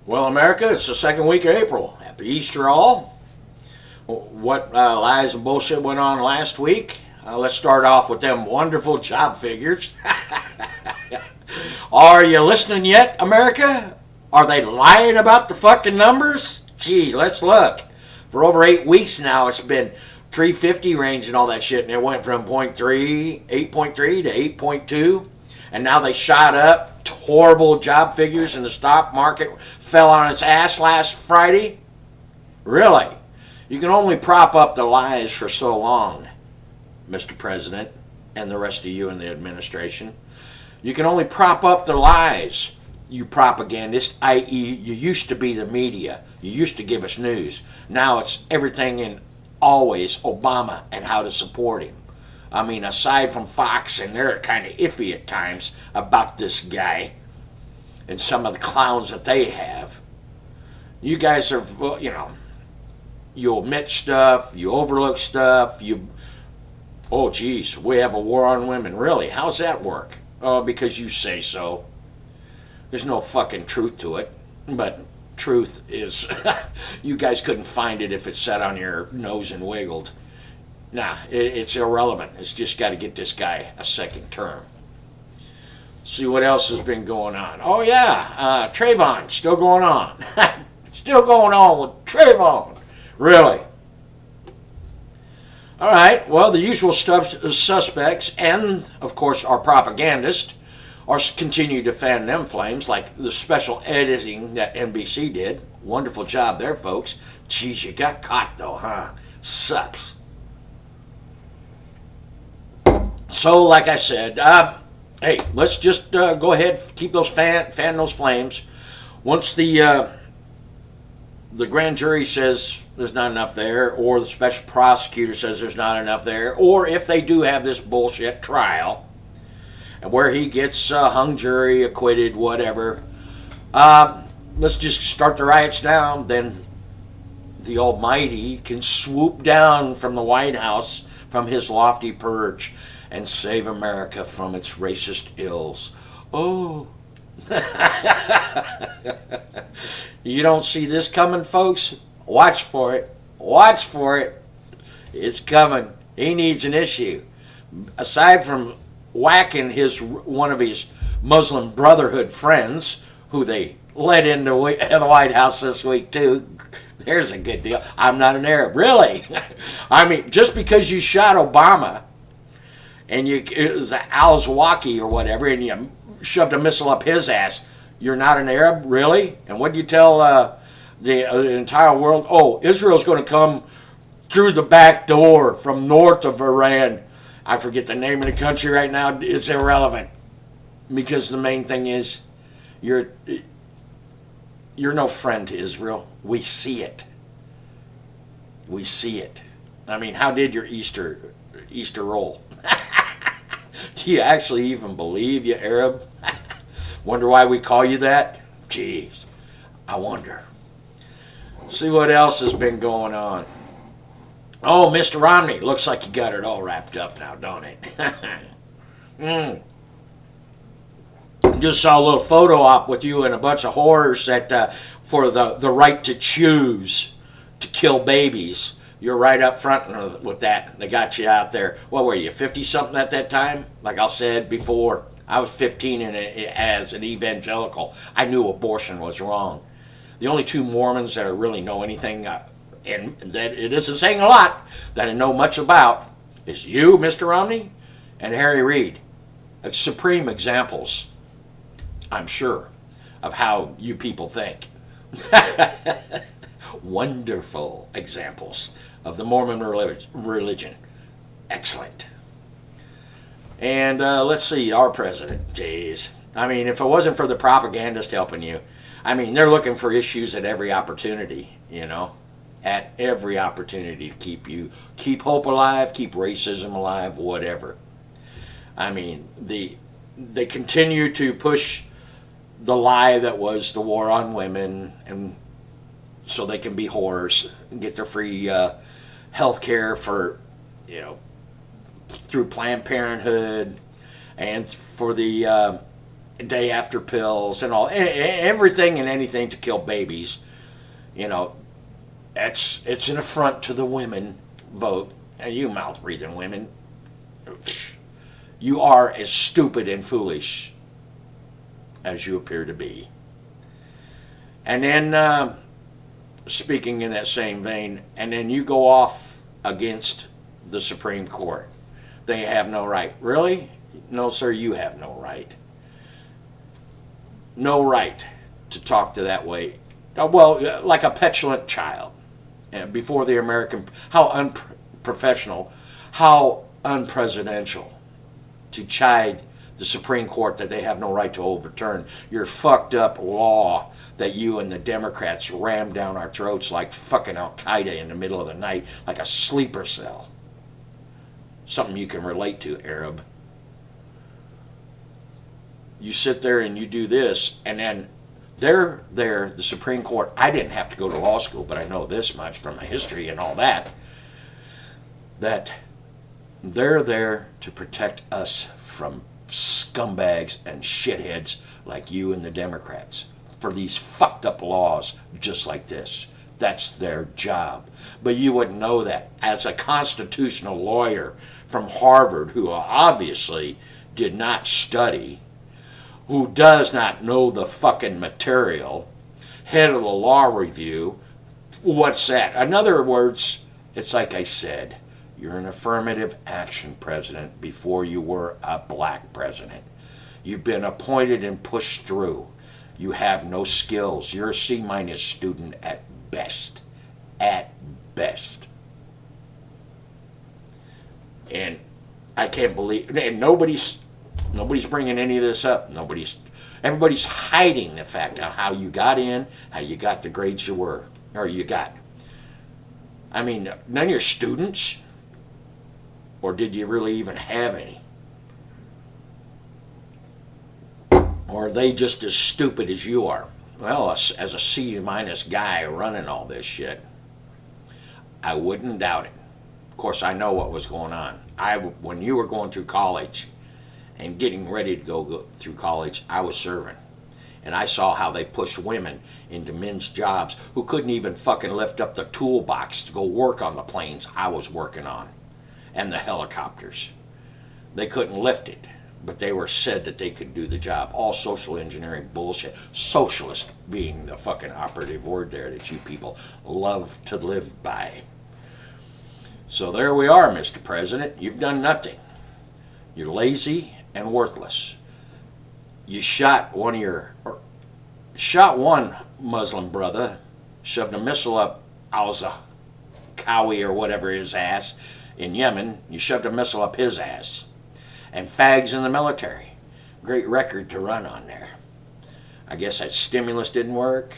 Well, America, it's the second week of April. Happy Easter, all. What lies and bullshit went on last week? Let's start off with them wonderful job figures. Are you listening yet, America? Are they lying about the fucking numbers? Gee, let's look. For over 8 weeks now, it's been 350 range and all that shit, and it went from 8.3 to 8.2, and now they shot up. Horrible job figures, and the stock market fell on its ass last Friday. Really? You can only prop up the lies for so long, Mr. President, and the rest of you in the administration. You can only prop up the lies, you propagandist, i.e., you used to be the media. You used to give us news. Now it's everything and always Obama and how to support him. I mean, aside from Fox, and they're kind of iffy at times about this guy and some of the clowns that they have. You guys are, you omit stuff, you overlook stuff, oh geez, we have a war on women. Really? How's that work? Oh, because you say so. There's no fucking truth to it, but truth is, you guys couldn't find it if it sat on your nose and wiggled. Nah, it's irrelevant. It's just got to get this guy a second term. See what else has been going on. Oh yeah, Trayvon, still going on. Still going on with Trayvon. Really? All right, well, the usual suspects and, of course, our propagandists are continue to fan them flames, like the special editing that NBC did. Wonderful job there, folks. Geez, you got caught, though, huh? Sucks. So, like I said, hey, let's just go ahead, keep those fan those flames. Once the grand jury says there's not enough there, or the special prosecutor says there's not enough there, or if they do have this bullshit trial, and where he gets hung jury, acquitted, whatever, let's just start the riots now. Then the Almighty can swoop down from the White House, from his lofty perch, and save America from its racist ills. Oh. You don't see this coming, folks? Watch for it. Watch for it. It's coming. He needs an issue. Aside from whacking one of his Muslim Brotherhood friends, who they let into the White House this week too. There's a good deal. I'm not an Arab. Really? I mean, just because you shot Obama and it was al-Zawahiri or whatever, and you shoved a missile up his ass, you're not an Arab? Really? And what do you tell the entire world? Oh, Israel's going to come through the back door from north of Iran. I forget the name of the country right now. It's irrelevant. Because the main thing is, you're no friend to Israel. We see it. We see it. I mean, how did your Easter roll? Do you actually even believe, you Arab? Wonder why we call you that? Jeez, I wonder. See what else has been going on. Oh, Mr. Romney, looks like you got it all wrapped up now, don't it? Just saw a little photo op with you and a bunch of whores that for the right to choose to kill babies. You're right up front with that. They got you out there. What were you, 50-something at that time? Like I said before, I was 15 as an evangelical. I knew abortion was wrong. The only two Mormons that really know anything, and that it isn't saying a lot, that I know much about, is you, Mr. Romney, and Harry Reid. Supreme examples, I'm sure, of how you people think. Wonderful examples of the Mormon religion. Excellent. And let's see, our president, jeez. I mean, if it wasn't for the propagandist helping you, I mean, they're looking for issues at every opportunity, at every opportunity to keep hope alive, keep racism alive, whatever. I mean, they continue to push the lie that was the war on women, and so they can be whores and get their free health care for, through Planned Parenthood, and for the day after pills and all, everything and anything to kill babies. You know, it's an affront to the women vote. Now, you mouth breathing women, you are as stupid and foolish as you appear to be. And then, speaking in that same vein, and then you go off against the Supreme Court. They have no right. Really? No, sir, you have no right. No right to talk to that way. Well, like a petulant child. And before the American, how unprofessional, how unpresidential to chide the Supreme Court that they have no right to overturn your fucked up law that you and the Democrats rammed down our throats like fucking Al Qaeda in the middle of the night, like a sleeper cell. Something you can relate to, Arab. You sit there and you do this, and then they're there, the Supreme Court. I didn't have to go to law school, but I know this much from my history and all that, that they're there to protect us from scumbags and shitheads like you and the Democrats for these fucked up laws just like this. That's their job. But you wouldn't know that as a constitutional lawyer from Harvard who obviously did not study, who does not know the fucking material, head of the law review. What's that? In other words, it's like I said, you're an affirmative action president before you were a black president. You've been appointed and pushed through. You have no skills. You're a C- student at best. At best. And I can't believe, and nobody's bringing any of this up. Everybody's hiding the fact of how you got in, how you got the grades you were, or you got. I mean, none of your students, or did you really even have any? Or are they just as stupid as you are? Well, as a C- guy running all this shit, I wouldn't doubt it. Of course, I know what was going on. When you were going through college and getting ready to go through college, I was serving. And I saw how they pushed women into men's jobs who couldn't even fucking lift up the toolbox to go work on the planes I was working on and the helicopters. They couldn't lift it, but they were said that they could do the job. All social engineering bullshit. Socialist being the fucking operative word there that you people love to live by. So there we are, Mr. President. You've done nothing. You're lazy and worthless. You shot one Muslim brother, shoved a missile up al-Zawahi or whatever his ass in Yemen. You shoved a missile up his ass. And fags in the military. Great record to run on there. I guess that stimulus didn't work.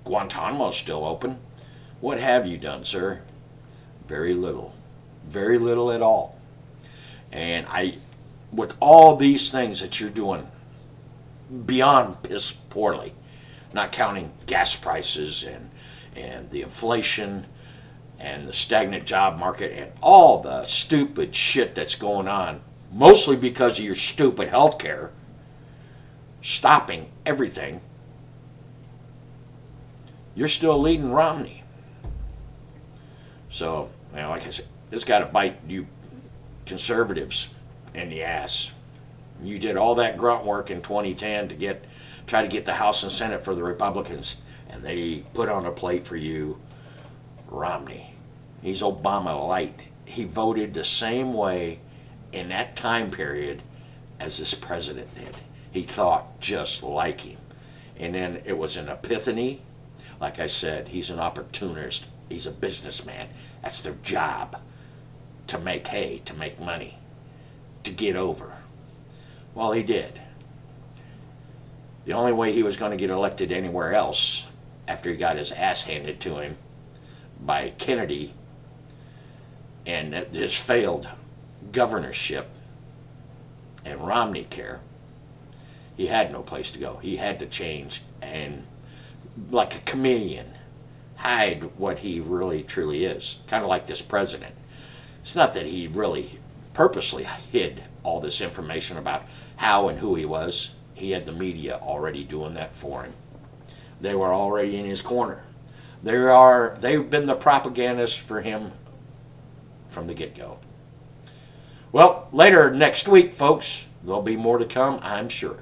Guantanamo's still open. What have you done, sir? Very little. Very little at all. And with all these things that you're doing beyond piss poorly, not counting gas prices and the inflation and the stagnant job market and all the stupid shit that's going on, mostly because of your stupid health care, stopping everything, you're still leading Romney. So, like I said, it's got to bite you conservatives in the ass. You did all that grunt work in 2010 to try to get the House and Senate for the Republicans, and they put on a plate for you Romney. He's Obama light. He voted the same way in that time period as this president did. He thought just like him. And then it was an epiphany. Like I said, he's an opportunist. He's a businessman. That's their job. To make hay, to make money, to get over. Well, he did. The only way he was going to get elected anywhere else after he got his ass handed to him by Kennedy and his failed governorship and Romney care, he had no place to go. He had to change and, like a chameleon, hide what he really truly is. Kind of like this president. It's not that he really purposely hid all this information about how and who he was. he had the media already doing that for him. They were already in his corner. They've been the propagandists for him from the get-go. Well, later next week, folks, there'll be more to come, I'm sure.